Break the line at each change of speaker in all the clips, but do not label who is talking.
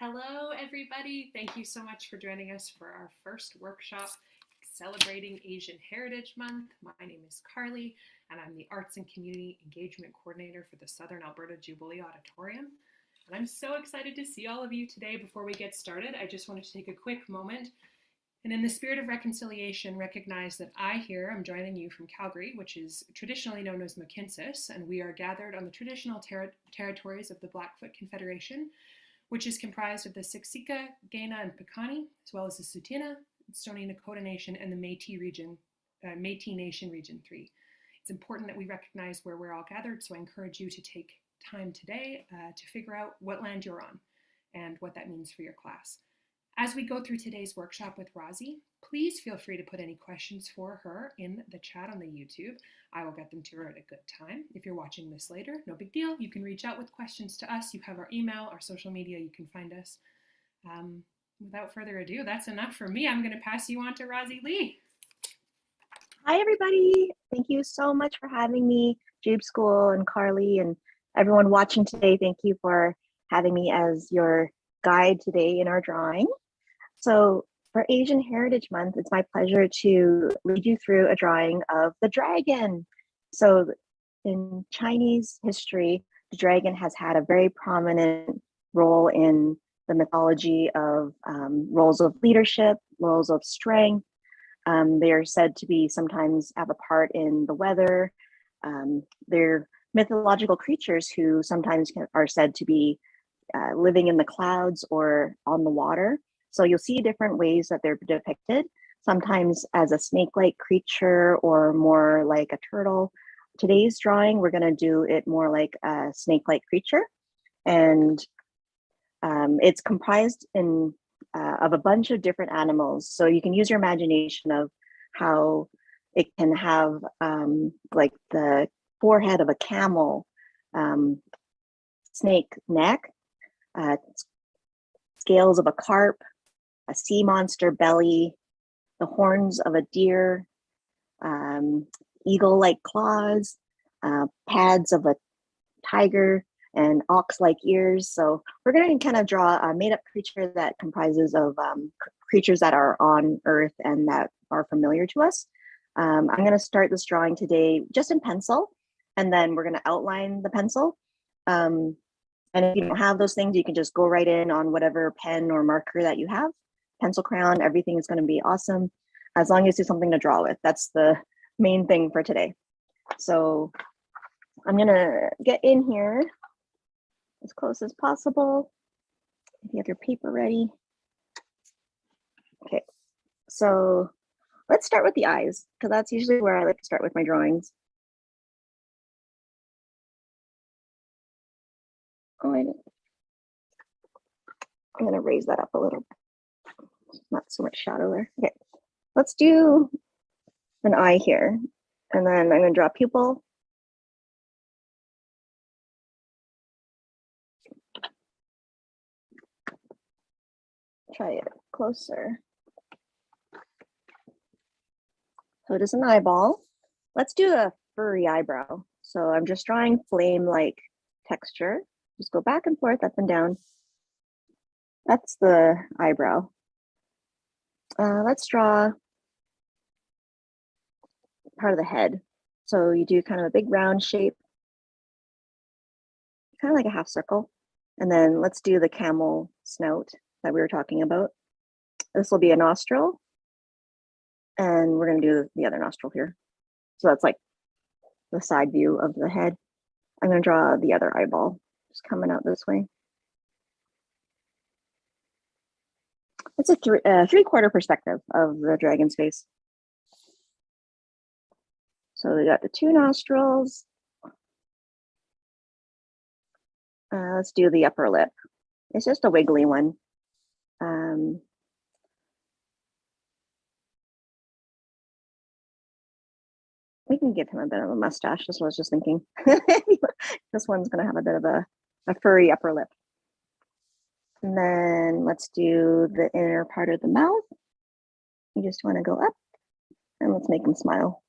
Hello, everybody. Thank you so much for joining us for our first workshop celebrating Asian Heritage Month. My name is Carly, and I'm the Arts and Community Engagement Coordinator for the Southern Alberta Jubilee Auditorium. And I'm so excited to see all of you today. Before we get started, I just wanted to take a quick moment and in the spirit of reconciliation, recognize that I here am joining you from Calgary, which is traditionally known as Makinsis, and we are gathered on the traditional territories of the Blackfoot Confederation, which is comprised of the Siksika, Kainai, and Piikani, as well as the Tsuut'ina, Stoney Nakoda Nation, and the Métis Nation Region 3. It's important that we recognize where we're all gathered, so I encourage you to take time today to figure out what land you're on and what that means for your class. As we go through today's workshop with Rozzie, please feel free to put any questions for her in the chat on the YouTube. I will get them to her at a good time. If you're watching this later, no big deal. You can reach out with questions to us. You have our email, our social media. You can find us. Without further ado, that's enough for me. I'm going to pass you on to Rozzie Lee.
Hi, everybody. Thank you so much for having me, Jube School and Carly and everyone watching today. Thank you for having me as your guide today in our drawing. So for Asian Heritage Month, it's my pleasure to lead you through a drawing of the dragon. So in Chinese history, the dragon has had a very prominent role in the mythology of roles of leadership, roles of strength. They are said to be sometimes have a part in the weather. They're mythological creatures who sometimes are said to be living in the clouds or on the water. So you'll see different ways that they're depicted, sometimes as a snake-like creature or more like a turtle. Today's drawing, we're going to do it more like a snake-like creature. And it's comprised of a bunch of different animals. So you can use your imagination of how it can have like the forehead of a camel, snake neck, scales of a carp, a sea monster belly, the horns of a deer, eagle-like claws, pads of a tiger, and ox-like ears. So we're going to kind of draw a made-up creature that comprises of creatures that are on Earth and that are familiar to us. I'm going to start this drawing today just in pencil, and then we're going to outline the pencil. And if you don't have those things, you can just go right in on whatever pen or marker that you have. Pencil, crayon, everything is going to be awesome as long as you have something to draw with. That's the main thing for today. So I'm going to get in here as close as possible. If you have your paper ready. Okay, so let's start with the eyes, because that's usually where I like to start with my drawings. Oh, I'm going to raise that up a little. Not so much shadow there. Okay, let's do an eye here. And then I'm going to draw a pupil. Try it closer. So it is an eyeball. Let's do a furry eyebrow. So I'm just drawing flame-like texture. Just go back and forth, up and down. That's the eyebrow. Let's draw part of the head. So you do kind of a big round shape, kind of like a half circle. And then let's do the camel snout that we were talking about. This will be a nostril. And we're going to do the other nostril here. So that's like the side view of the head. I'm going to draw the other eyeball, just coming out this way. It's a three-quarter perspective of the dragon's face. So we got the two nostrils. Let's do the upper lip. It's just a wiggly one. We can give him a bit of a mustache. That's what I was just thinking. This one's going to have a bit of a furry upper lip. And then let's do the inner part of the mouth. You just want to go up and let's make him smile.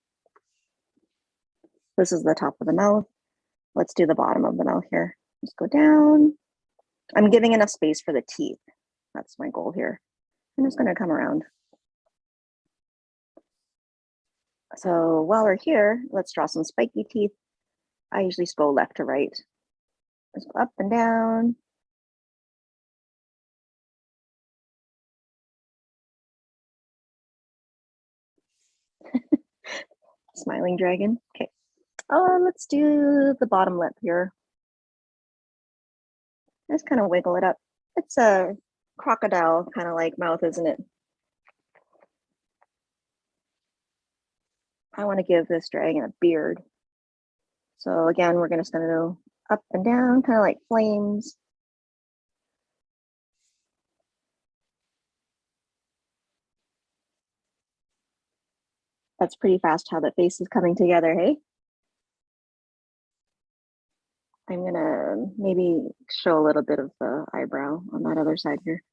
This is the top of the mouth. Let's do the bottom of the mouth here. Just go down I'm giving enough space for the teeth. That's my goal here. I'm just going to come around. So while we're here, let's draw some spiky teeth. I usually just go left to right. Just go up and down. Smiling dragon. Okay. Let's do the bottom lip here. Just kind of wiggle it up. It's a crocodile kind of like mouth, isn't it? I want to give this dragon a beard. So again, we're just going to go up and down, kind of like flames. That's pretty fast how the face is coming together, hey? I'm gonna maybe show a little bit of the eyebrow on that other side here.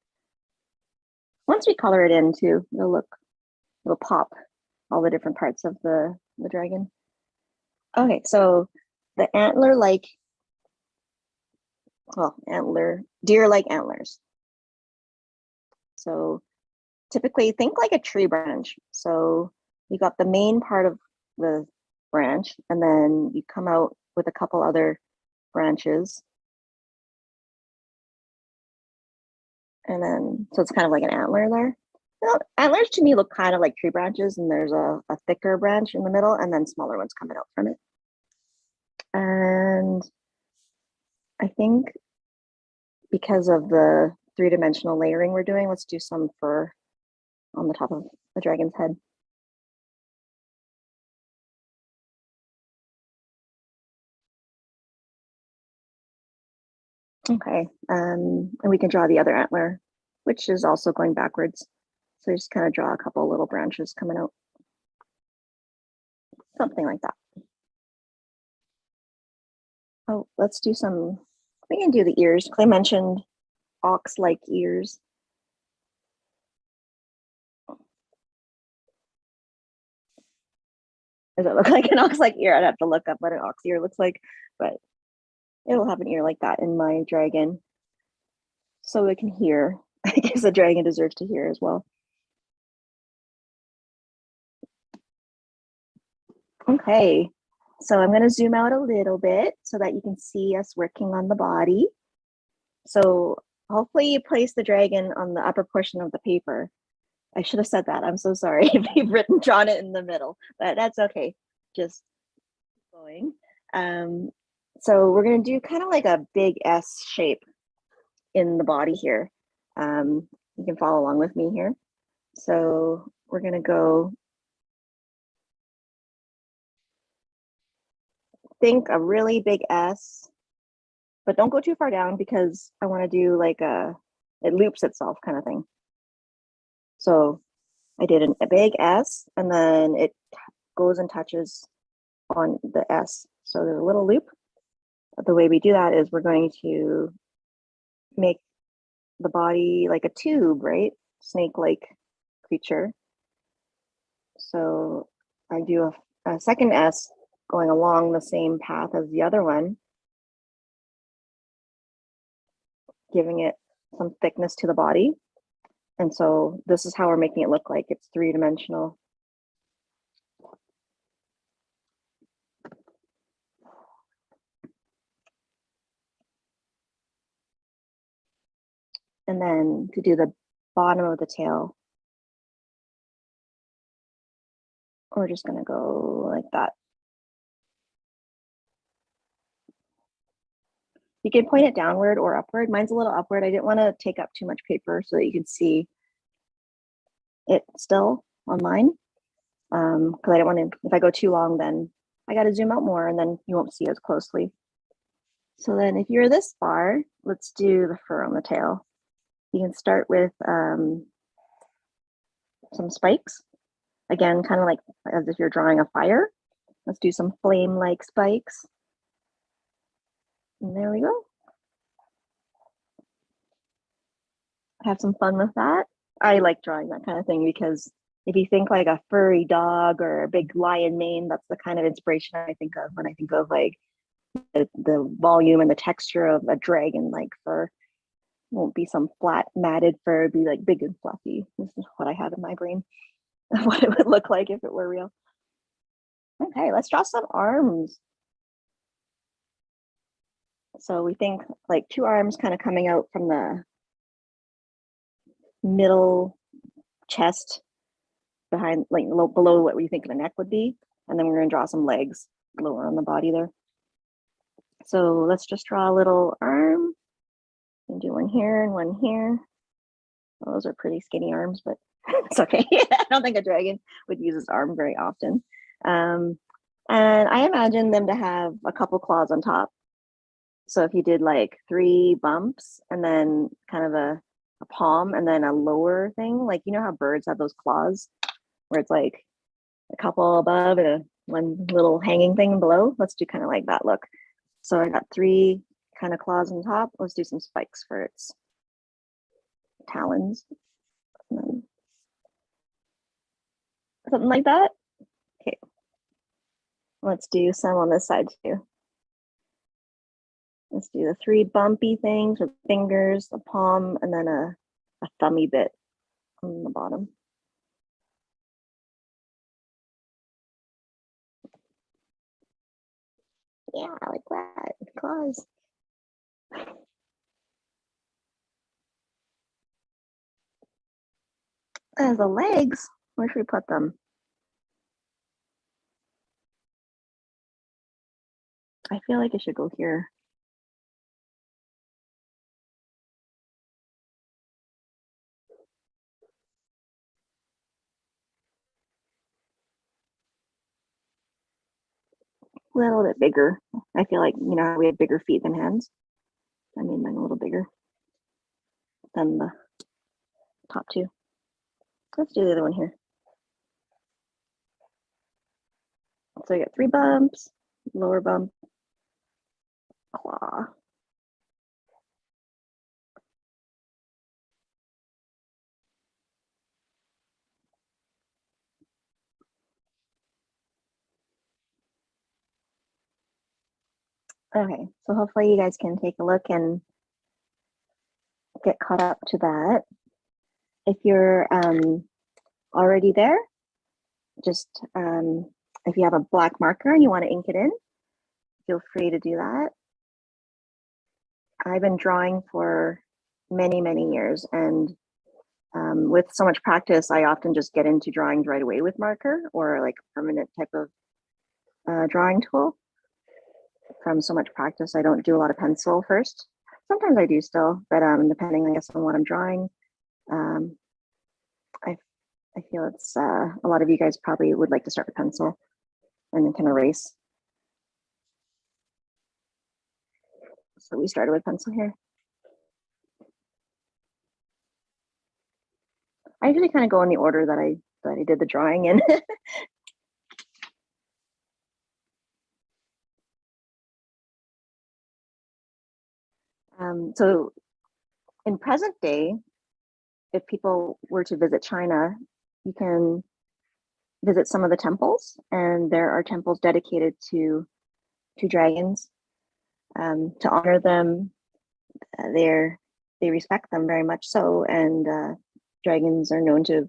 Once we color it in too, it'll pop all the different parts of the dragon. Okay, so the antler-like, well, deer-like antlers. So typically think like a tree branch. So you got the main part of the branch, and then you come out with a couple other branches. And then, so it's kind of like an antler there. Well, antlers to me look kind of like tree branches, and there's a thicker branch in the middle, and then smaller ones coming out from it. And I think because of the three-dimensional layering we're doing, let's do some fur on the top of the dragon's head. Okay, and we can draw the other antler, which is also going backwards. So just kind of draw a couple little branches coming out. Something like that. Oh, let's do some, we can do the ears. Clay mentioned ox-like ears. Does it look like an ox-like ear? I'd have to look up what an ox ear looks like, but it'll have an ear like that in my dragon. So it can hear. I guess the dragon deserves to hear as well. Okay, so I'm going to zoom out a little bit so that you can see us working on the body. So hopefully you place the dragon on the upper portion of the paper. I should have said that. I'm so sorry if you've drawn it in the middle, but that's okay. Just going. So we're going to do kind of like a big S shape in the body here. You can follow along with me here. So we're going to go, think a really big S, but don't go too far down because I want to do like it loops itself kind of thing. So I did a big S, and then it goes and touches on the S. So there's a little loop. The way we do that is we're going to make the body like a tube, right? Snake-like creature. So I do a second S going along the same path as the other one, giving it some thickness to the body. And so this is how we're making it look like it's three-dimensional. And then to do the bottom of the tail, we're just going to go like that. You can point it downward or upward. Mine's a little upward. I didn't want to take up too much paper so that you can see it still on mine. Because I don't want to, if I go too long, then I got to zoom out more and then you won't see as closely. So then if you're this far, let's do the fur on the tail. You can start with some spikes. Again, kind of like as if you're drawing a fire. Let's do some flame-like spikes. And there we go. Have some fun with that. I like drawing that kind of thing because if you think like a furry dog or a big lion mane, that's the kind of inspiration I think of when I think of like the volume and the texture of a dragon-like fur. won't be some flat matted fur, it'd be like big and fluffy. This is what I have in my brain of what it would look like if it were real. Okay, let's draw some arms. So we think like two arms kind of coming out from the middle chest behind, like below what we think the neck would be. And then we're going to draw some legs lower on the body there. So let's just draw a little arm and do one here and one here. Well, those are pretty skinny arms, but it's okay. I don't think a dragon would use his arm very often. And I imagine them to have a couple claws on top. So if you did like 3 bumps and then kind of a palm and then a lower thing, like you know how birds have those claws where it's like a couple above and one little hanging thing below. Let's do kind of like that look. So I got 3 kind of claws on top. Let's do some spikes for its talons. Something like that. Okay. Let's do some on this side too. Let's do the 3 bumpy things with fingers, a palm, and then a thumby bit on the bottom. Yeah, I like that. Claws. As the legs, where should we put them? I feel like it should go here. A little bit bigger. I feel like, you know, we have bigger feet than hands. I made mine a little bigger than the top 2. Let's do the other one here. So I got 3 bumps, lower bump, claw. Okay, so hopefully you guys can take a look and get caught up to that. If you're already there, just if you have a black marker and you want to ink it in, feel free to do that. I've been drawing for many, many years, and with so much practice, I often just get into drawings right away with marker or like permanent type of drawing tool. From so much practice, I don't do a lot of pencil first. Sometimes I do still, but depending, I guess, on what I'm drawing, I feel it's a lot of you guys probably would like to start with pencil and then kind of erase. So we started with pencil here. I usually kind of go in the order that I did the drawing in. So in present day, if people were to visit China, you can visit some of the temples, and there are temples dedicated to dragons. To honor them, they respect them very much so, and dragons are known to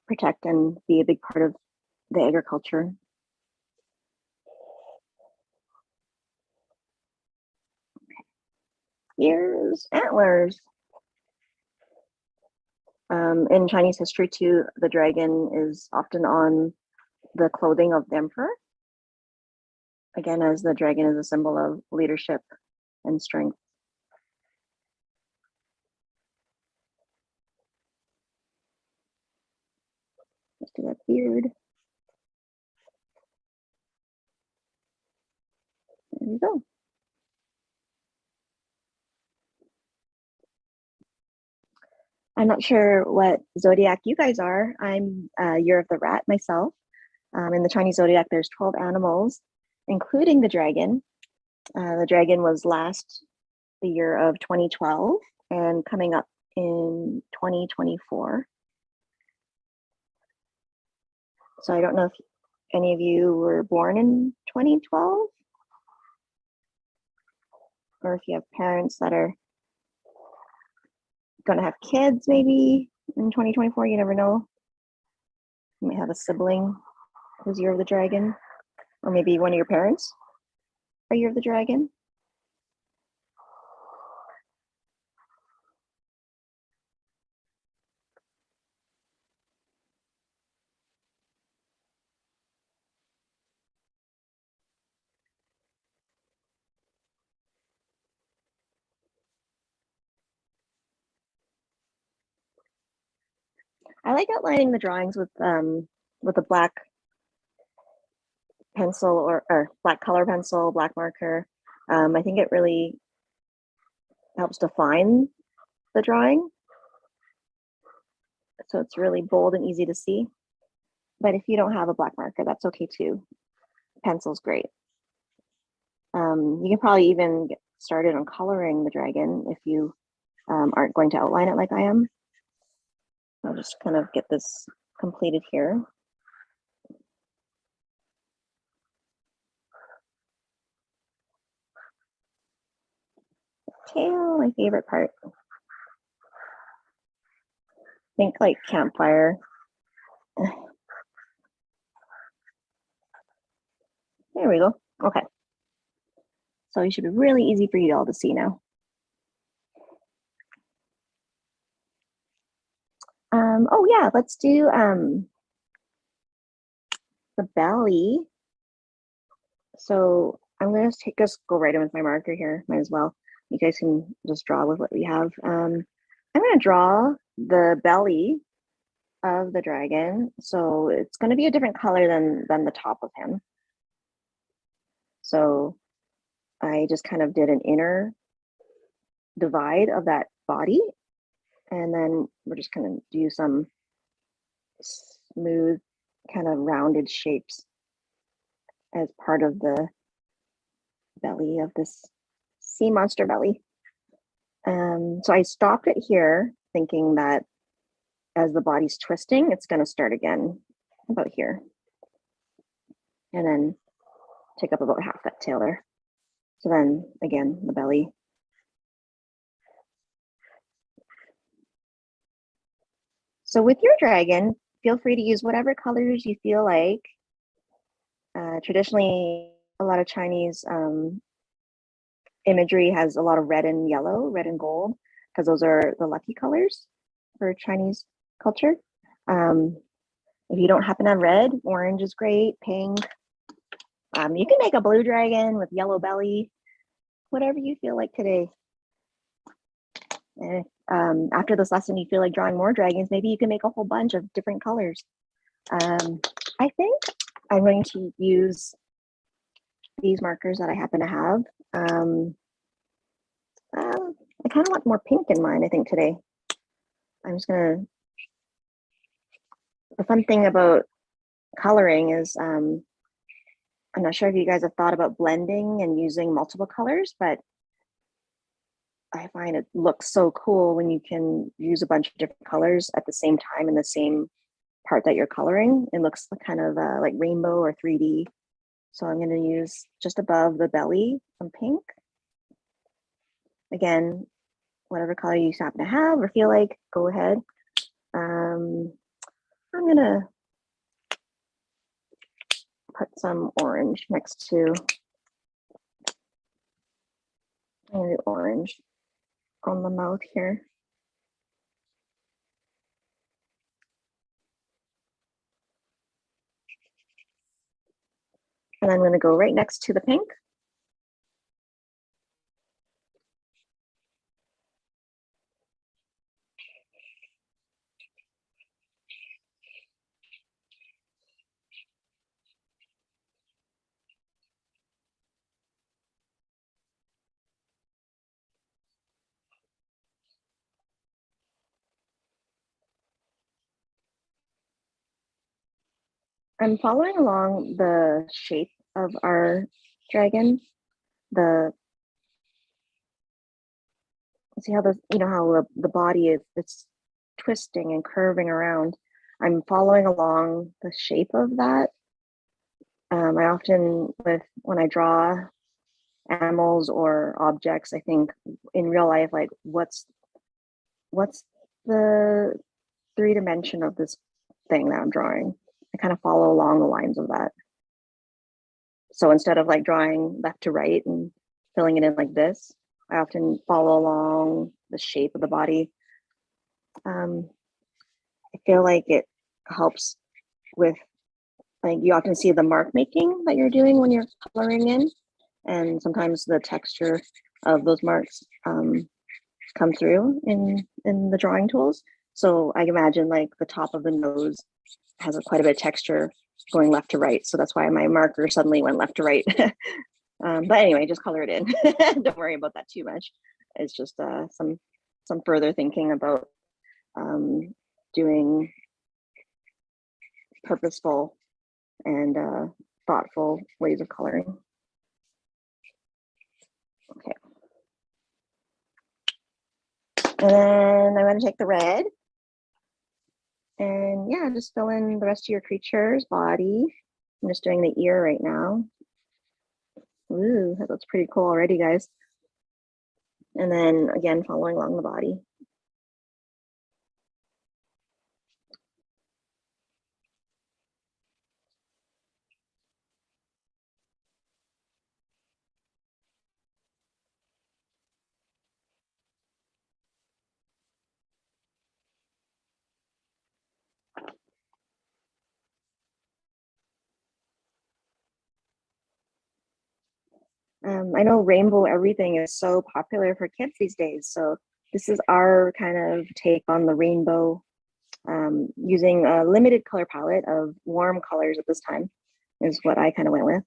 protect and be a big part of the agriculture. Ears, antlers. In Chinese history too, the dragon is often on the clothing of the emperor. Again, as the dragon is a symbol of leadership and strength. Let's do that beard. There we go. I'm not sure what zodiac you guys are. I'm year of the rat myself. In the Chinese zodiac, there's 12 animals, including the dragon. The dragon was last the year of 2012 and coming up in 2024. So I don't know if any of you were born in 2012 or if you have parents that are gonna have kids maybe in 2024, you never know. You might have a sibling who's Year of the Dragon, or maybe one of your parents are Year of the Dragon. I like outlining the drawings with a black pencil or black color pencil, black marker. I think it really helps define the drawing. So it's really bold and easy to see. But if you don't have a black marker, that's okay too. Pencil's great. You can probably even get started on coloring the dragon if you aren't going to outline it like I am. I'll just kind of get this completed here. Tail, my favorite part. Think like campfire. There we go. Okay. So it should be really easy for you all to see now. Oh yeah, let's do the belly. So I'm gonna just go right in with my marker here, might as well. You guys can just draw with what we have. I'm gonna draw the belly of the dragon. So it's gonna be a different color than the top of him. So I just kind of did an inner divide of that body. And then we're just gonna do some smooth, kind of rounded shapes as part of the belly of this sea monster belly. So I stopped it here, thinking that as the body's twisting, it's going to start again about here. And then take up about half that tail there. So then again, the belly. So with your dragon, feel free to use whatever colors you feel like. Traditionally, a lot of Chinese imagery has a lot of red and yellow, red and gold, because those are the lucky colors for Chinese culture. If you don't happen to have red, orange is great, pink. You can make a blue dragon with yellow belly, whatever you feel like today. And after this lesson, you feel like drawing more dragons, maybe you can make a whole bunch of different colors. I think I'm going to use these markers that I happen to have. I kind of want more pink in mine, I think, today. I'm just gonna, the fun thing about coloring is, I'm not sure if you guys have thought about blending and using multiple colors, but I find it looks so cool when you can use a bunch of different colors at the same time in the same part that you're coloring. It looks kind of like rainbow or 3D. So I'm going to use just above the belly some pink. Again, whatever color you happen to have or feel like, go ahead. I'm going to put some orange next to the orange on the mouth here. And I'm going to go right next to the pink. I'm following along the shape of our dragon. See how how the body it's twisting and curving around. I'm following along the shape of that. I often, when I draw animals or objects, I think in real life, like what's what's the 3 dimension of this thing that I'm drawing? I kind of follow along the lines of that. So instead of like drawing left to right and filling it in like this, I often follow along the shape of the body. I feel like it helps with, like, you often see the mark making that you're doing when you're coloring in, and sometimes the texture of those marks come through in the drawing tools. So I imagine like the top of the nose has quite a bit of texture going left to right. So that's why my marker suddenly went left to right. But anyway, just color it in. Don't worry about that too much. It's just some further thinking about doing purposeful and thoughtful ways of coloring. Okay. And then I'm going to take the red and yeah, just fill in the rest of your creature's body. I'm just doing the ear right now. Ooh, that looks pretty cool already, guys. And then again, following along the body. I know rainbow everything is so popular for kids these days. So this is our kind of take on the rainbow, using a limited color palette of warm colors at this time is what I kind of went with.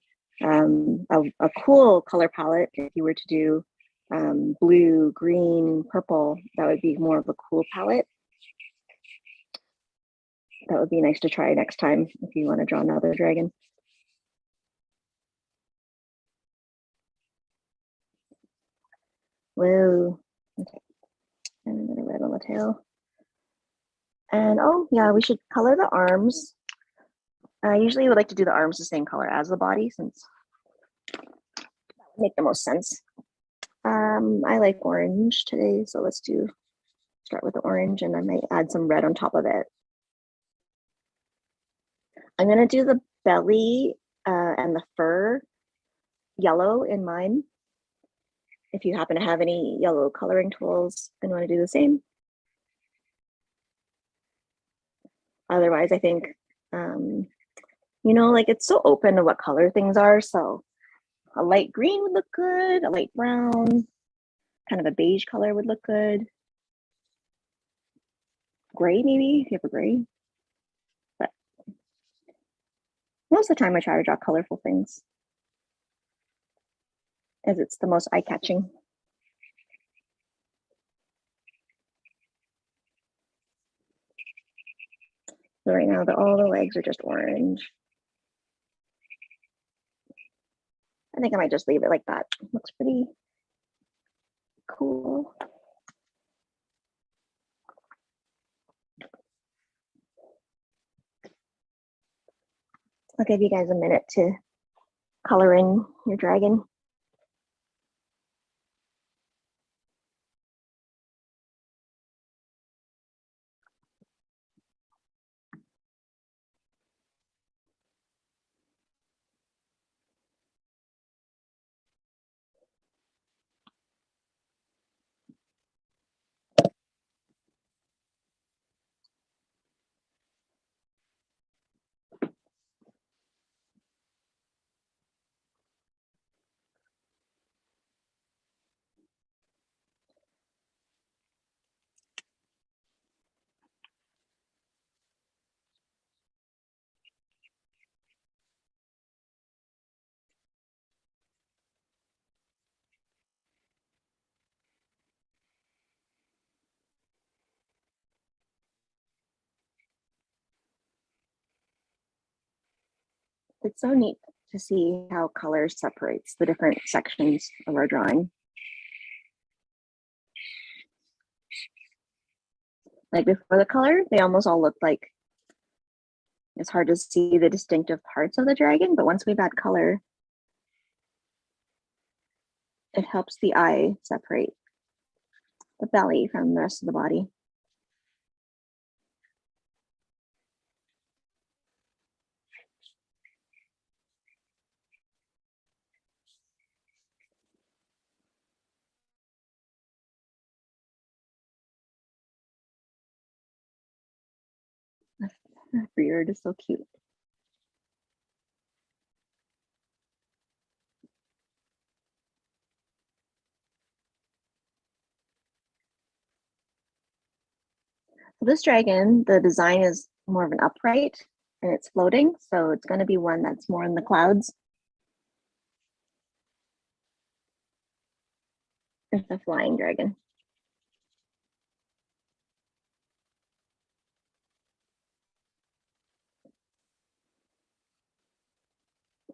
A cool color palette, if you were to do blue, green, purple, that would be more of a cool palette. That would be nice to try next time if you want to draw another dragon. Whoa. Okay. And a bit of red on the tail. And oh yeah, we should color the arms. I usually would like to do the arms the same color as the body, since that would make the most sense. I like orange today, so let's start with the orange, and I might add some red on top of it. I'm gonna do the belly and the fur yellow in mine. If you happen to have any yellow coloring tools and want to do the same. Otherwise, I think, you know, like it's so open to what color things are. So a light green would look good, a light brown, kind of a beige color would look good. Gray, maybe, if you have a gray. But most of the time I try to draw colorful things, as it's the most eye-catching. So right now, all the legs are just orange. I think I might just leave it like that. Looks pretty cool. I'll give you guys a minute to color in your dragon. It's so neat to see how color separates the different sections of our drawing. Like before the color, they almost all look like, it's hard to see the distinctive parts of the dragon, but once we've added color, it helps the eye separate the belly from the rest of the body. That beard is so cute. So this dragon, the design is more of an upright and it's floating. So it's going to be one that's more in the clouds. It's a flying dragon.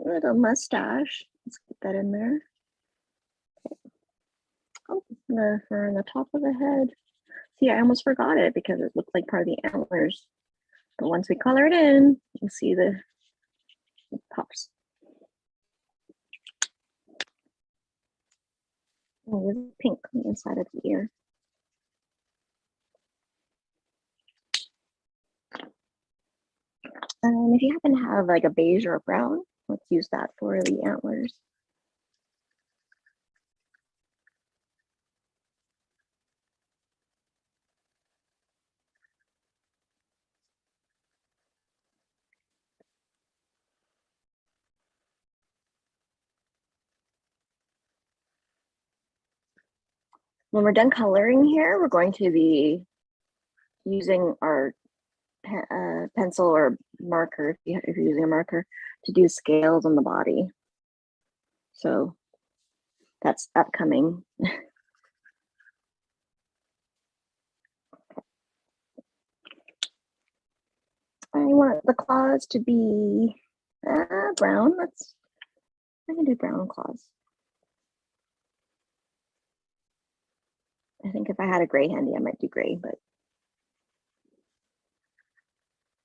Little mustache. Let's get that in there. Oh, the fur on the top of the head. See, I almost forgot it because it looks like part of the antlers. But once we color it in, you see it pops. Oh, there's pink on the inside of the ear. If you happen to have like a beige or a brown, let's use that for the antlers. When we're done coloring here, we're going to be using our pencil or marker, if you're using a marker, to do scales on the body. So that's upcoming. I want the claws to be brown. I can do brown claws. I think if I had a gray handy, I might do gray, but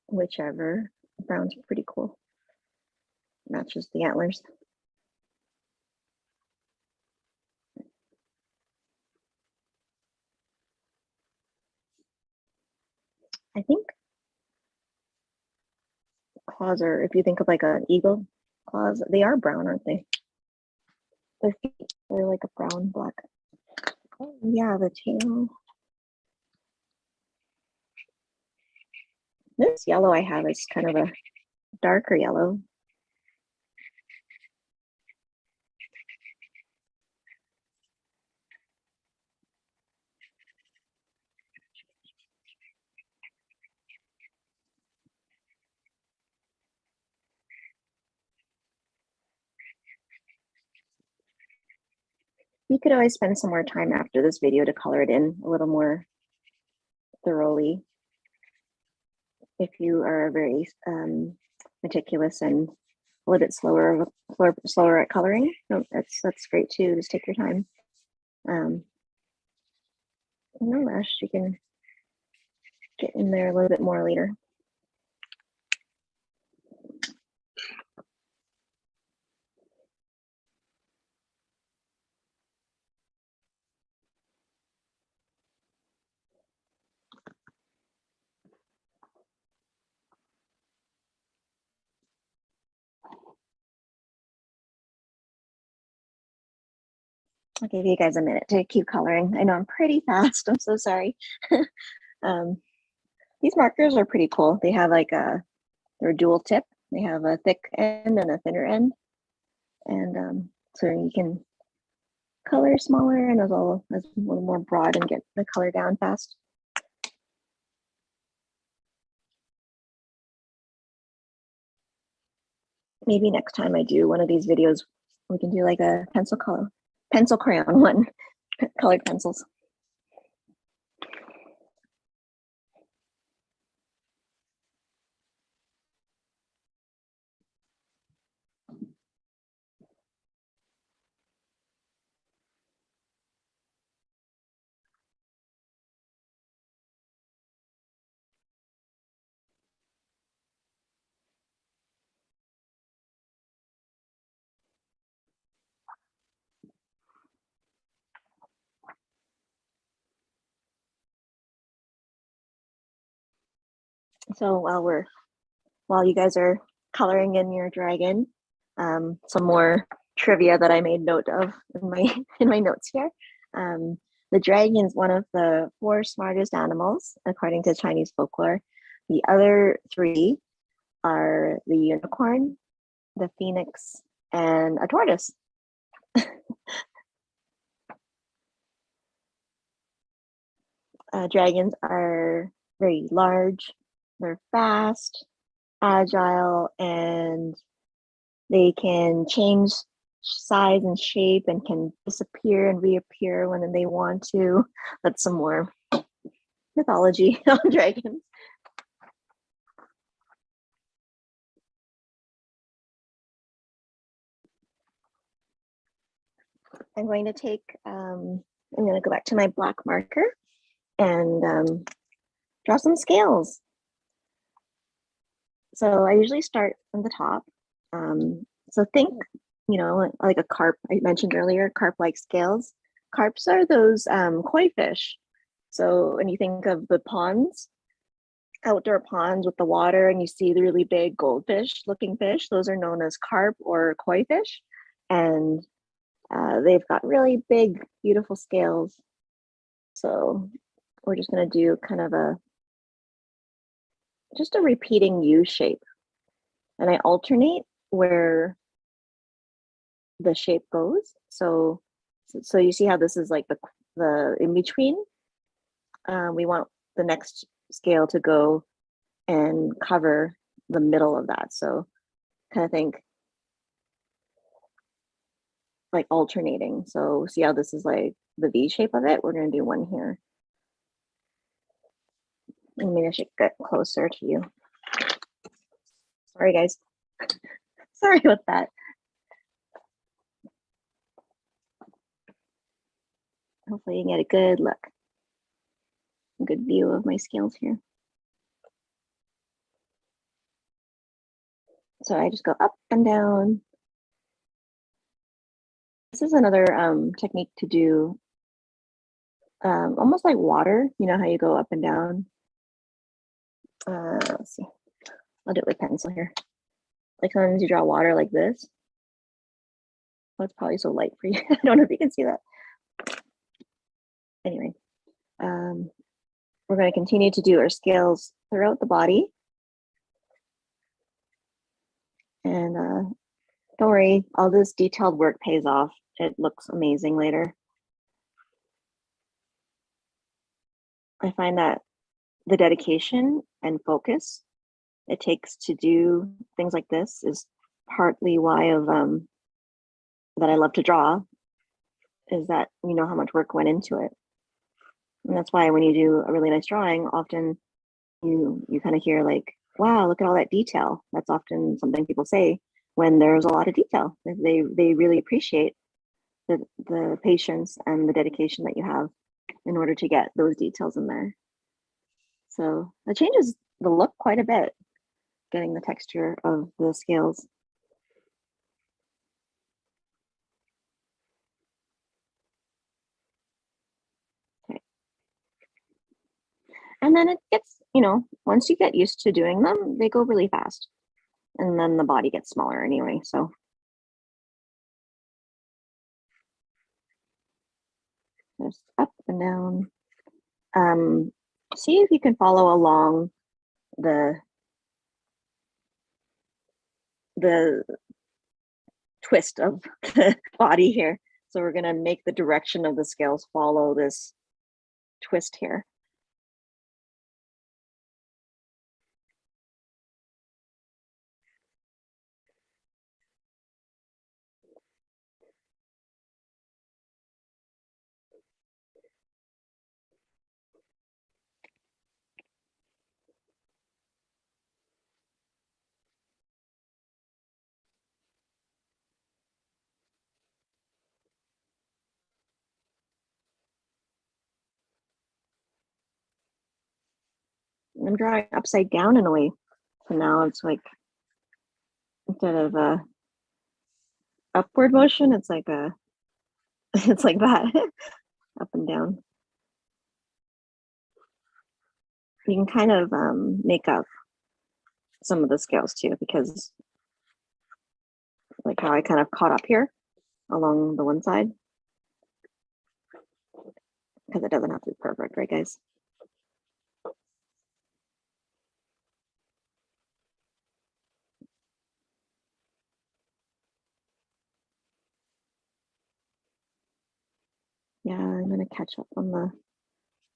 whichever. Brown's pretty cool. Matches the antlers. I think claws are, if you think of like an eagle claws, they are brown, aren't they? Their feet are like a brown, black. Oh, yeah, the tail. This yellow I have is kind of a darker yellow. You could always spend some more time after this video to color it in a little more thoroughly if you are very meticulous and a little bit slower at coloring. So that's great too. Just take your time. No rush. You can get in there a little bit more later. I'll give you guys a minute to keep coloring. I know I'm pretty fast. I'm so sorry. These markers are pretty cool. They have like they're a dual tip. They have a thick end and a thinner end. And so you can color smaller and as well as a little more broad and get the color down fast. Maybe next time I do one of these videos, we can do like a pencil crayon one, colored pencils. So while you guys are coloring in your dragon, some more trivia that I made note of in my in my notes here. The dragon is one of the four smartest animals according to Chinese folklore. The other three are the unicorn, the phoenix, and a tortoise. Dragons are very large, they're fast, agile, and they can change size and shape and can disappear and reappear when they want to. That's some more mythology on dragons. I'm going to I'm going to go back to my black marker and draw some scales. So I usually start from the top. So think, like a carp, I mentioned earlier, carp-like scales. Carps are those koi fish. So when you think of the ponds, outdoor ponds with the water, and you see the really big goldfish looking fish, those are known as carp or koi fish. And they've got really big, beautiful scales. So we're just going to do kind of just a repeating U shape. And I alternate where the shape goes. So you see how this is like the in between. We want the next scale to go and cover the middle of that. So kind of think like alternating. So see how this is like the V shape of it? We're going to do one here. And maybe I should get closer to you. Sorry, guys. Sorry about that. Hopefully you can get a good look, a good view of my scales here. So I just go up and down. This is another technique to do almost like water. You know how you go up and down? Let's see. I'll do it with pencil here. Like sometimes you draw water like this. Oh, it's probably so light for you. I don't know if you can see that. Anyway, we're going to continue to do our scales throughout the body. And don't worry, all this detailed work pays off. It looks amazing later. I find that the dedication and focus it takes to do things like this is partly why that I love to draw, is that you know how much work went into it. And that's why when you do a really nice drawing, often you kind of hear like, wow, look at all that detail. That's often something people say when there's a lot of detail. They really appreciate the patience and the dedication that you have in order to get those details in there. So that changes the look quite a bit, getting the texture of the scales. Okay. And then it gets, once you get used to doing them, they go really fast. And then the body gets smaller anyway, so. Just up and down. See if you can follow along the twist of the body here. So we're going to make the direction of the scales follow this twist here. I'm drawing upside down in a way. So now it's like, instead of a upward motion, it's like it's like that, up and down. you can kind of make up some of the scales too, because like how I kind of caught up here along the one side, because it doesn't have to be perfect, right guys? Yeah, I'm gonna catch up on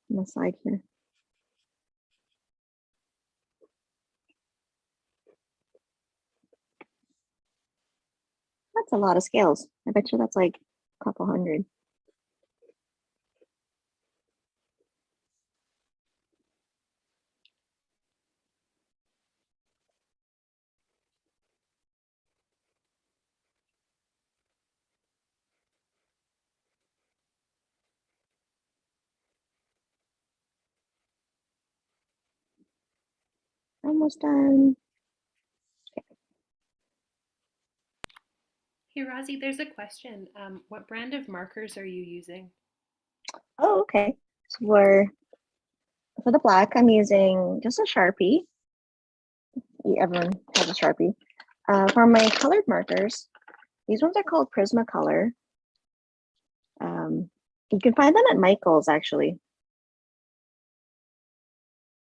the side here. That's a lot of scales. I bet you that's like a couple hundred. Almost done.
Hey, Rozzie, there's a question. What brand of markers are you using?
Oh, okay. So for the black, I'm using just a Sharpie. Everyone has a Sharpie. For my colored markers, these ones are called Prismacolor. You can find them at Michael's actually.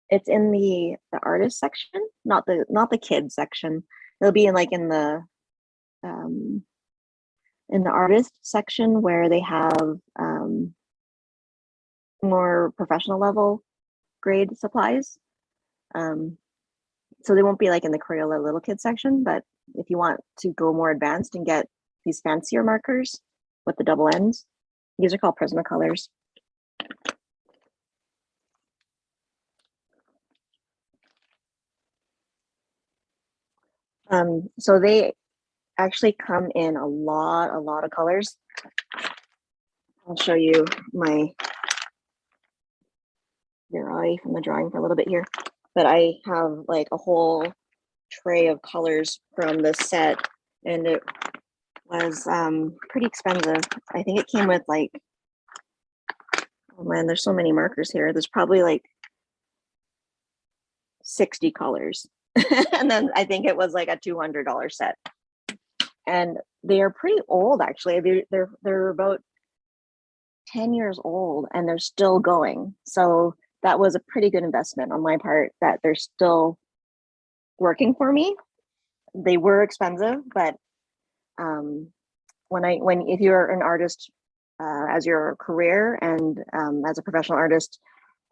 It's in the artist section, not the kids section. It'll be in like in the artist section where they have more professional level grade supplies. So they won't be like in the Crayola little kid section, but if you want to go more advanced and get these fancier markers with the double ends, these are called Prismacolors. So they actually come in a lot of colors. I'll show you my eye from the drawing for a little bit here, but I have like a whole tray of colors from this set, and it was pretty expensive. I think it came with like, oh man, there's so many markers here. There's probably like 60 colors. And then I think it was like a $200 set. And they are pretty old actually. They're about 10 years old and they're still going. So that was a pretty good investment on my part that they're still working for me. They were expensive, but if you're an artist as your career and as a professional artist,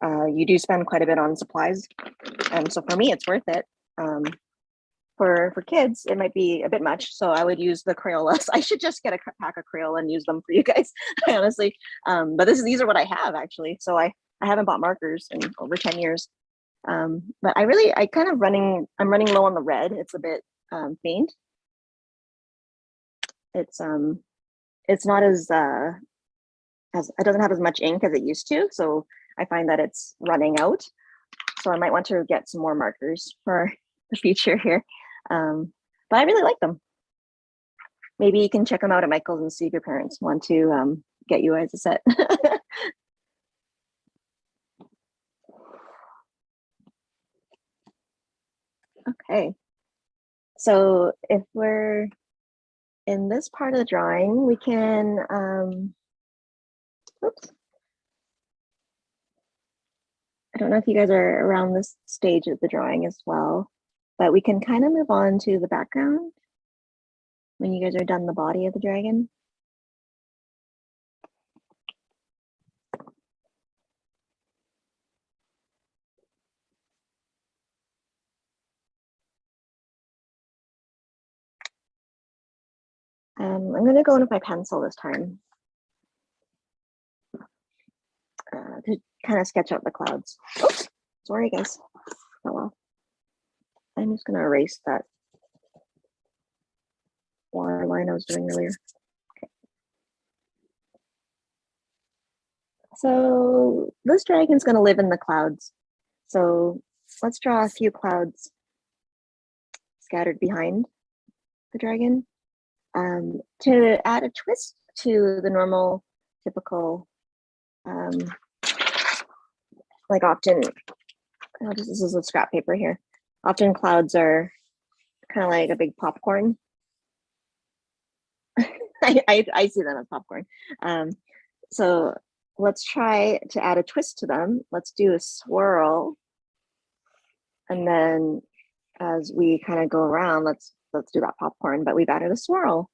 you do spend quite a bit on supplies. And so for me, it's worth it. For kids, it might be a bit much. So I would use the Crayolas. I should just get a pack of Crayola and use them for you guys, honestly. But these are what I have actually. So I haven't bought markers in over 10 years. But I'm running low on the red. It's a bit faint. It's not as it doesn't have as much ink as it used to. So I find that it's running out. So I might want to get some more markers for the future here. But I really like them. Maybe you can check them out at Michael's and see if your parents want to get you guys a set. Okay. So if we're in this part of the drawing, we can, oops. I don't know if you guys are around this stage of the drawing as well, but we can kind of move on to the background when you guys are done the body of the dragon. I'm going to go in with my pencil this time to kind of sketch out the clouds. Oops, sorry guys. Oh well. I'm just going to erase that water line I was doing earlier. Okay. So this dragon's going to live in the clouds. So let's draw a few clouds scattered behind the dragon. To add a twist to the normal, typical, like often this is a scrap paper here. Often clouds are kind of like a big popcorn. I see them as popcorn. So let's try to add a twist to them. Let's do a swirl. And then as we kind of go around, let's do that popcorn, but we've added a swirl.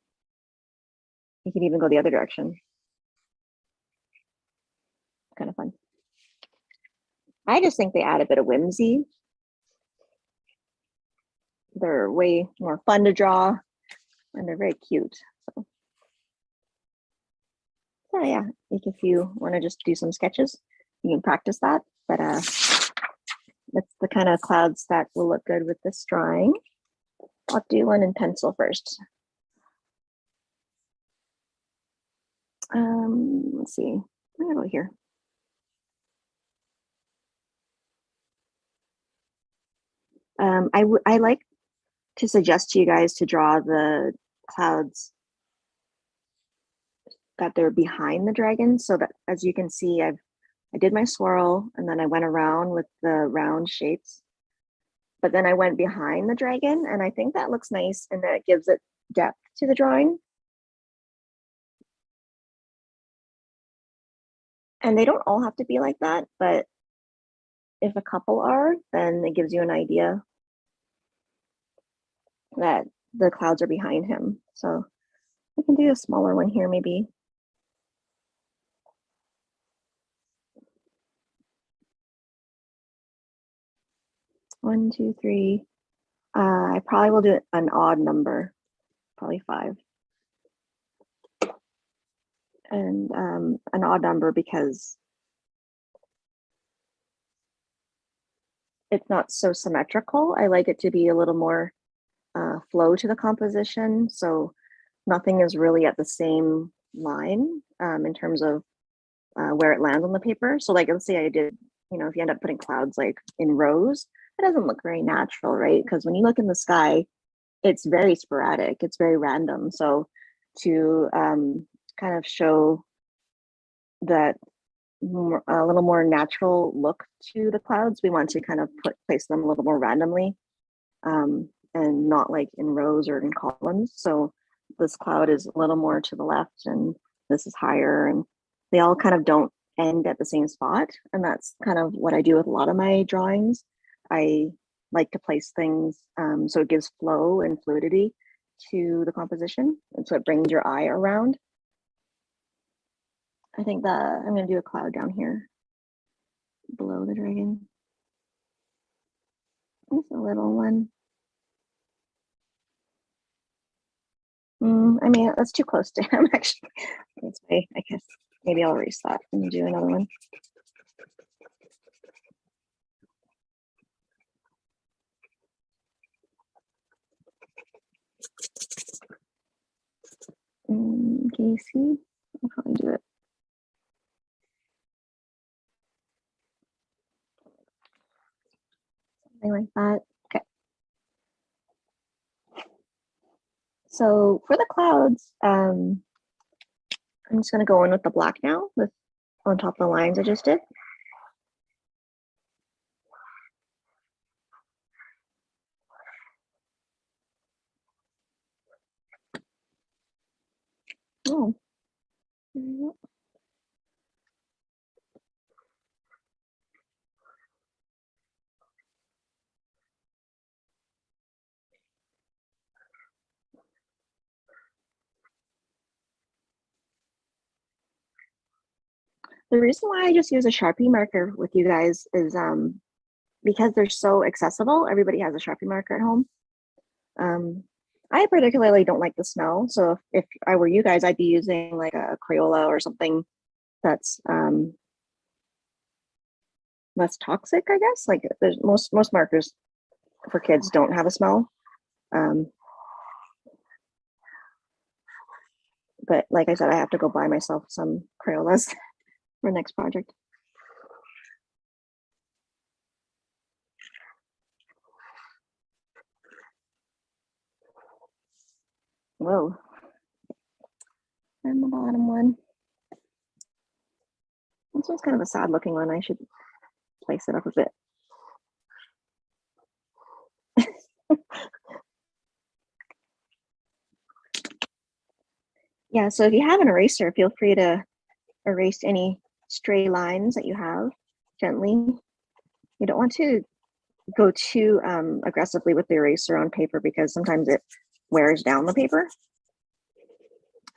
You can even go the other direction. Kind of fun. I just think they add a bit of whimsy. They're way more fun to draw and they're very cute. So yeah, if you want to just do some sketches, you can practice that. But that's the kind of clouds that will look good with this drawing. I'll do one in pencil first. Let's see, I'm gonna go here. I like to suggest to you guys to draw the clouds that they're behind the dragon, so that as you can see, I did my swirl and then I went around with the round shapes, but then I went behind the dragon, and I think that looks nice and that gives it depth to the drawing. And they don't all have to be like that, but if a couple are, then it gives you an idea that the clouds are behind him. So we can do a smaller one here, maybe. One, two, three. I probably will do an odd number, probably 5. And an odd number because it's not so symmetrical. I like it to be a little more flow to the composition. So nothing is really at the same line in terms of where it lands on the paper. So like, let's say I did, if you end up putting clouds like in rows, it doesn't look very natural, right? Because when you look in the sky, it's very sporadic, it's very random. So to kind of show that a little more natural look to the clouds, we want to kind of place them a little more randomly and not like in rows or in columns. So this cloud is a little more to the left and this is higher, and they all kind of don't end at the same spot. And that's kind of what I do with a lot of my drawings. I like to place things so it gives flow and fluidity to the composition, and so it brings your eye around. I think that I'm going to do a cloud down here below the dragon. It's a little one. I mean, that's too close to him, actually. That's why I guess maybe I'll erase that and do another one. Can you see? I'll probably do it. Something like that. Okay. So for the clouds, I'm just going to go in with the black now, with on top of the lines I just did. Oh. The reason why I just use a Sharpie marker with you guys is because they're so accessible. Everybody has a Sharpie marker at home. I particularly don't like the smell. So if I were you guys, I'd be using like a Crayola or something that's less toxic, I guess. Like there's most markers for kids don't have a smell. But like I said, I have to go buy myself some Crayolas for next project. Whoa. And the bottom one. This one's kind of a sad looking one. I should place it up a bit. Yeah, so if you have an eraser, feel free to erase any stray lines that you have gently. You don't want to go too aggressively with the eraser on paper because sometimes it wears down the paper.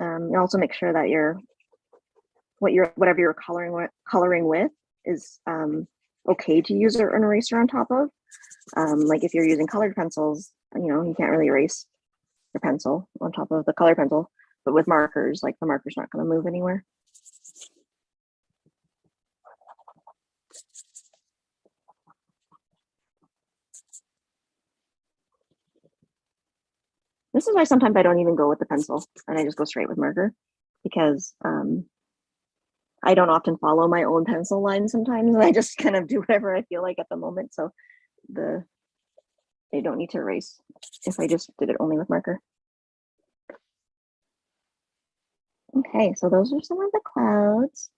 You also make sure that whatever you're coloring with is okay to use an eraser on top of. Like if you're using colored pencils, you can't really erase your pencil on top of the colored pencil, but with markers, like the marker's not going to move anywhere. This is why sometimes I don't even go with the pencil and I just go straight with marker because I don't often follow my own pencil line sometimes, and I just kind of do whatever I feel like at the moment. So they don't need to erase if I just did it only with marker. Okay, so those are some of the clouds.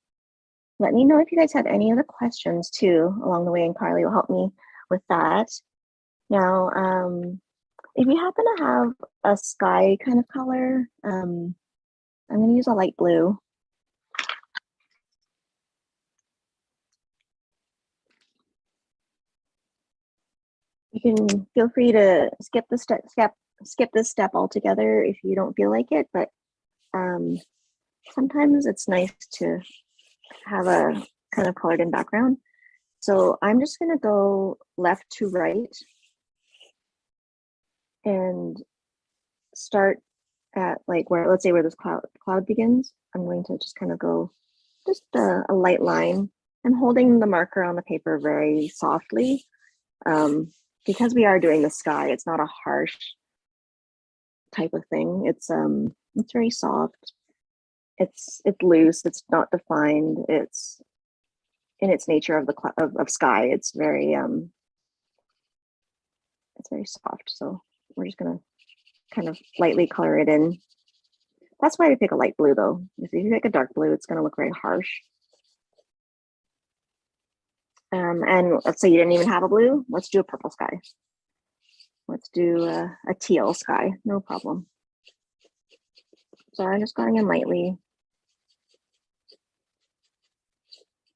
Let me know if you guys have any other questions too along the way, and Carly will help me with that. Now, if you happen to have a sky kind of color, I'm going to use a light blue. You can feel free to skip this step altogether if you don't feel like it, but sometimes it's nice to have a kind of colored in background. So I'm just going to go left to right and start at like let's say where this cloud begins. I'm going to just kind of go just a light line. I'm holding the marker on the paper very softly. Because we are doing the sky, it's not a harsh type of thing. It's very soft. It's loose. It's not defined. It's in its nature of of sky. It's very soft. So we're just gonna kind of lightly color it in. That's why we pick a light blue though. If you pick a dark blue, it's gonna look very harsh. And let's say you didn't even have a blue. Let's do a purple sky. Let's do a teal sky, no problem. So I'm just going in lightly.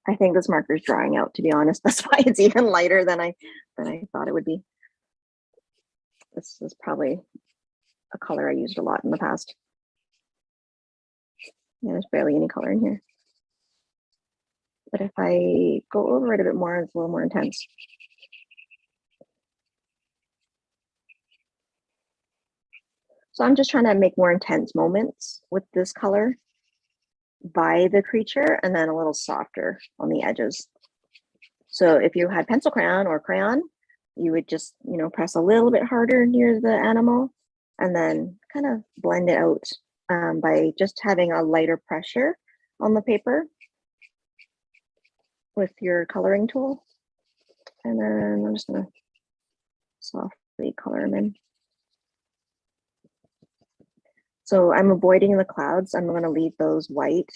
I think this marker is drying out, to be honest. That's why it's even lighter than I thought it would be. This is probably a color I used a lot in the past. Yeah, there's barely any color in here. But if I go over it a bit more, it's a little more intense. So I'm just trying to make more intense moments with this color by the creature and then a little softer on the edges. So if you had pencil crayon or crayon, you would just, press a little bit harder near the animal and then kind of blend it out by just having a lighter pressure on the paper with your coloring tool. And then I'm just gonna softly color them in. So I'm avoiding the clouds. I'm gonna leave those white.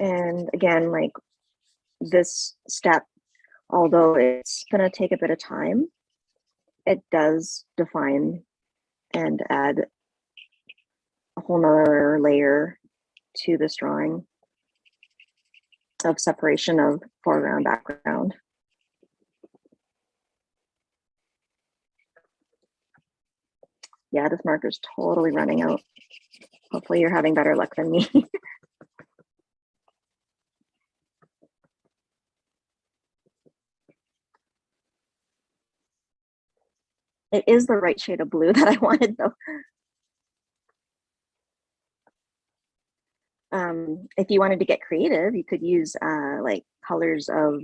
And again, like this step, although it's gonna take a bit of time, it does define and add a whole nother layer to this drawing of separation of foreground, background. Yeah, this marker's totally running out. Hopefully you're having better luck than me. It is the right shade of blue that I wanted though. If you wanted to get creative, you could use like colors of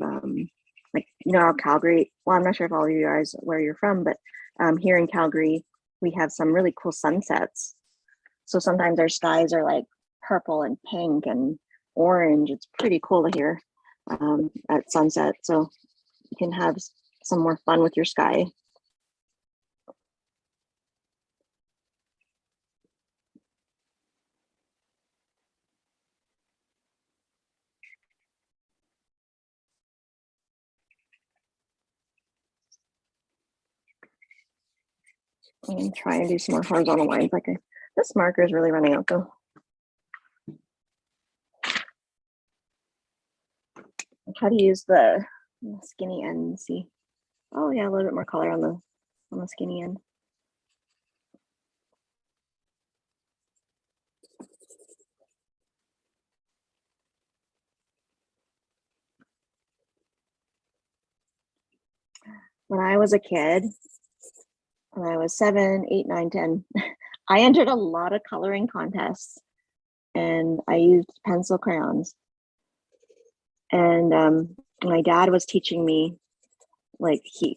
like, how Calgary, well, I'm not sure if all of you guys where you're from, but here in Calgary, we have some really cool sunsets. So sometimes our skies are like purple and pink and orange. It's pretty cool to hear at sunset. So you can have some more fun with your sky. And try and do some more horizontal lines. This marker is really running out though. I'll try to use the skinny end and see. Oh yeah, a little bit more color on the skinny end. When I was a kid, when I was 7, 8, 9, 10, I entered a lot of coloring contests and I used pencil crayons. And my dad was teaching me, the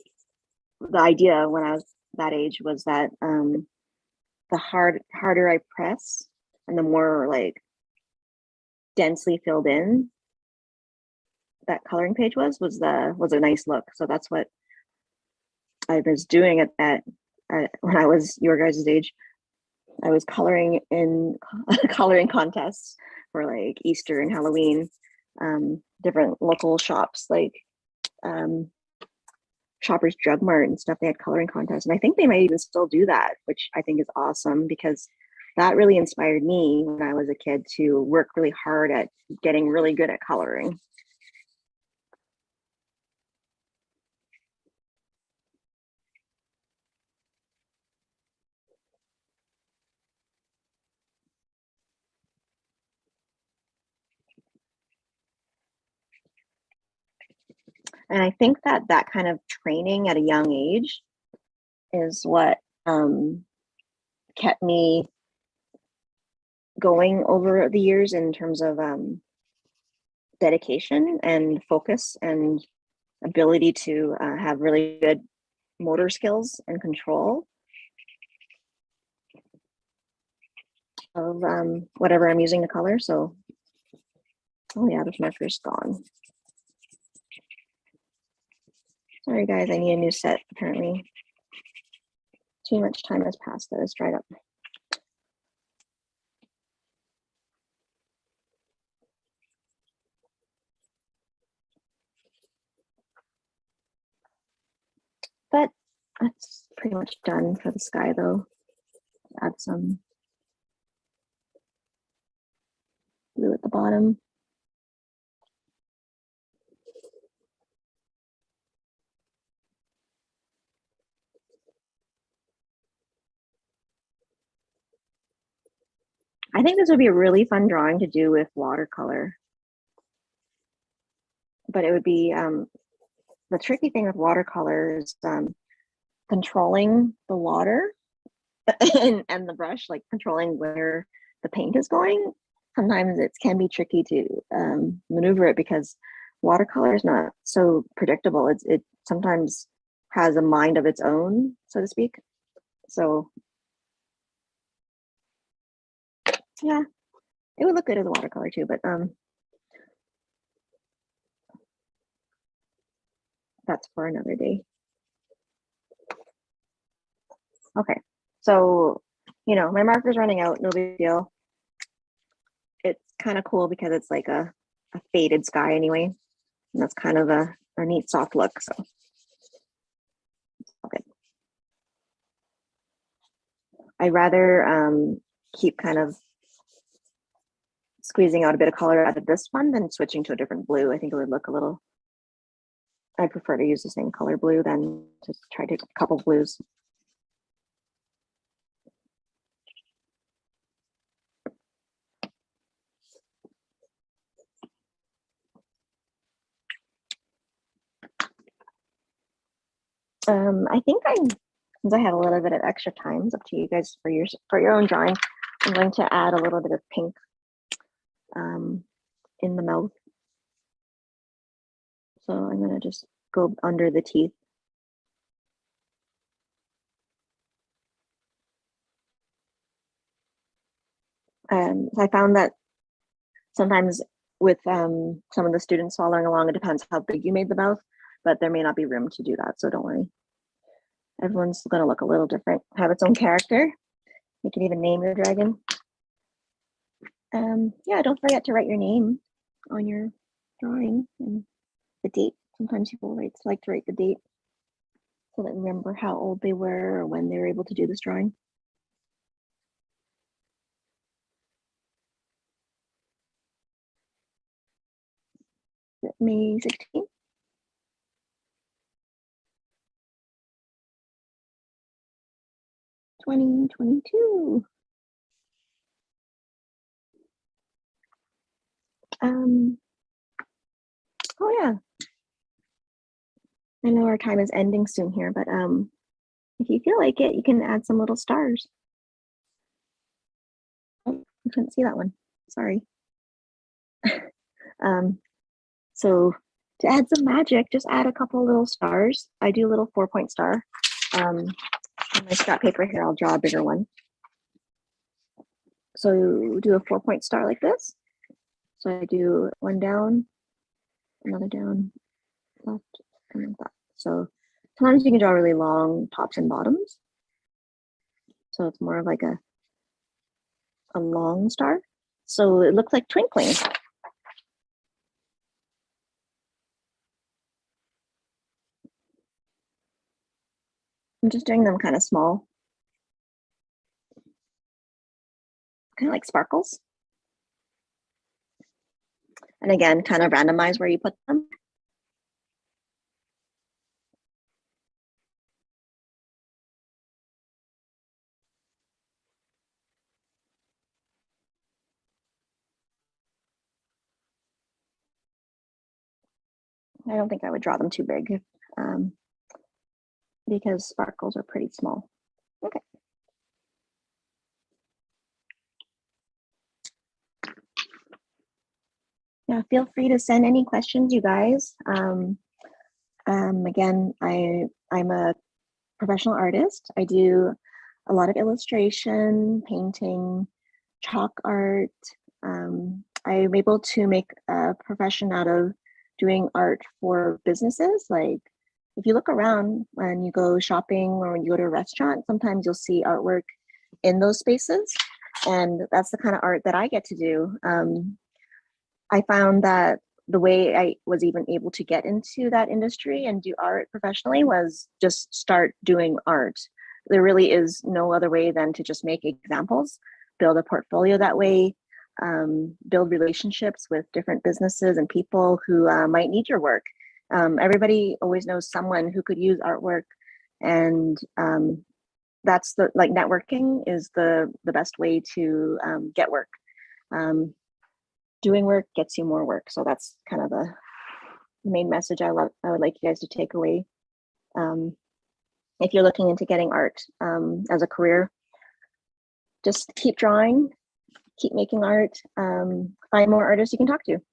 idea when I was that age was that the harder I press and the more like densely filled in that coloring page was a nice look. So that's what I was doing at when I was your guys' age. I was coloring in coloring contests for like Easter and Halloween, different local shops like Shoppers Drug Mart and stuff. They had coloring contests, and I think they might even still do that, which I think is awesome because that really inspired me when I was a kid to work really hard at getting really good at coloring. And I think that kind of training at a young age is what kept me going over the years in terms of dedication and focus and ability to have really good motor skills and control of whatever I'm using to color. So, oh yeah, this marker's gone. Sorry guys, I need a new set apparently. Too much time has passed that it's dried up. But that's pretty much done for the sky though. Add some blue at the bottom. I think this would be a really fun drawing to do with watercolor. But it would be, the tricky thing with watercolor is controlling the water and the brush, like controlling where the paint is going. Sometimes it can be tricky to maneuver it because watercolor is not so predictable. It sometimes has a mind of its own, so to speak. So yeah, it would look good as a watercolor too, but that's for another day. Okay, so my marker's running out, no big deal. It's kind of cool because it's like a faded sky anyway, and that's kind of a neat soft look. So okay, I'd rather keep kind of squeezing out a bit of color out of this one than switching to a different blue. I think it would look a little, I prefer to use the same color blue than just try to a couple blues. I think since I have a little bit of extra time, it's up to you guys for your own drawing. I'm going to add a little bit of pink in the mouth. So I'm going to just go under the teeth. I found that sometimes with some of the students following along, it depends how big you made the mouth, but there may not be room to do that. So don't worry. Everyone's going to look a little different, have its own character. You can even name your dragon. Yeah, don't forget to write your name on your drawing and the date. Sometimes people like to write the date. so that remember how old they were or when they were able to do this drawing. May 16th. 2022. Oh yeah, I know our time is ending soon here, but if you feel like it, you can add some little stars. Oh, I couldn't see that one. Sorry. So to add some magic, just add a couple little stars. I do a little 4-point star. On my scrap paper here, I'll draw a bigger one. So do a 4-point star like this. So I do one down, another down, left, and then that. So sometimes you can draw really long tops and bottoms. So it's more of like a long star. So it looks like twinkling. I'm just doing them kind of small. Kind of like sparkles. And again, kind of randomize where you put them. I don't think I would draw them too big because sparkles are pretty small. Okay. Yeah, feel free to send any questions, you guys. Again, I'm a professional artist. I do a lot of illustration, painting, chalk art. I'm able to make a profession out of doing art for businesses. Like if you look around when you go shopping or when you go to a restaurant, sometimes you'll see artwork in those spaces. And that's the kind of art that I get to do. I found that the way I was even able to get into that industry and do art professionally was just start doing art. There really is no other way than to just make examples, build a portfolio that way, build relationships with different businesses and people who might need your work. Everybody always knows someone who could use artwork, and that's the like networking is the best way to get work. Doing work gets you more work. So that's kind of the main message I would like you guys to take away. If you're looking into getting art as a career, just keep drawing, keep making art, find more artists you can talk to.
It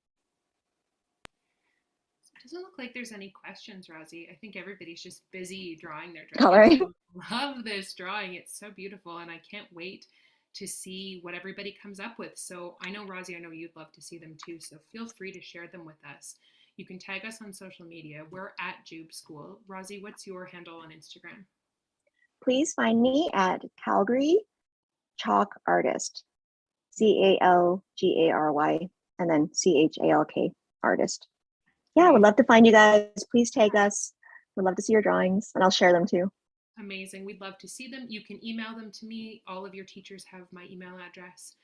doesn't look like there's any questions, Rozzie. I think everybody's just busy drawing their drawings.
Coloring.
I love this drawing. It's so beautiful, and I can't wait to see what everybody comes up with. So I know, Rozzie, I know you'd love to see them too. So feel free to share them with us. You can tag us on social media. We're at Jube School. Rozzie, what's your handle on Instagram?
Please find me at Calgary Chalk Artist, CALGARY, and then CHALK Artist. Yeah, would love to find you guys. Please tag us. We'd love to see your drawings, and I'll share them too.
Amazing. We'd love to see them. You can email them to me. All of your teachers have my email address.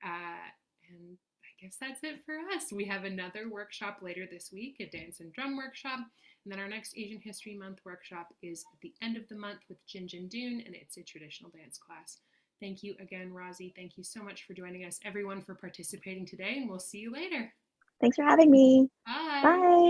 And I guess that's it for us. We have another workshop later this week, a dance and drum workshop. And then our next Asian History Month workshop is at the end of the month with Jin Jin Doon, and it's a traditional dance class. Thank you again, Rozzie. Thank you so much for joining us, everyone, for participating today, and we'll see you later.
Thanks for having me.
Bye.
Bye.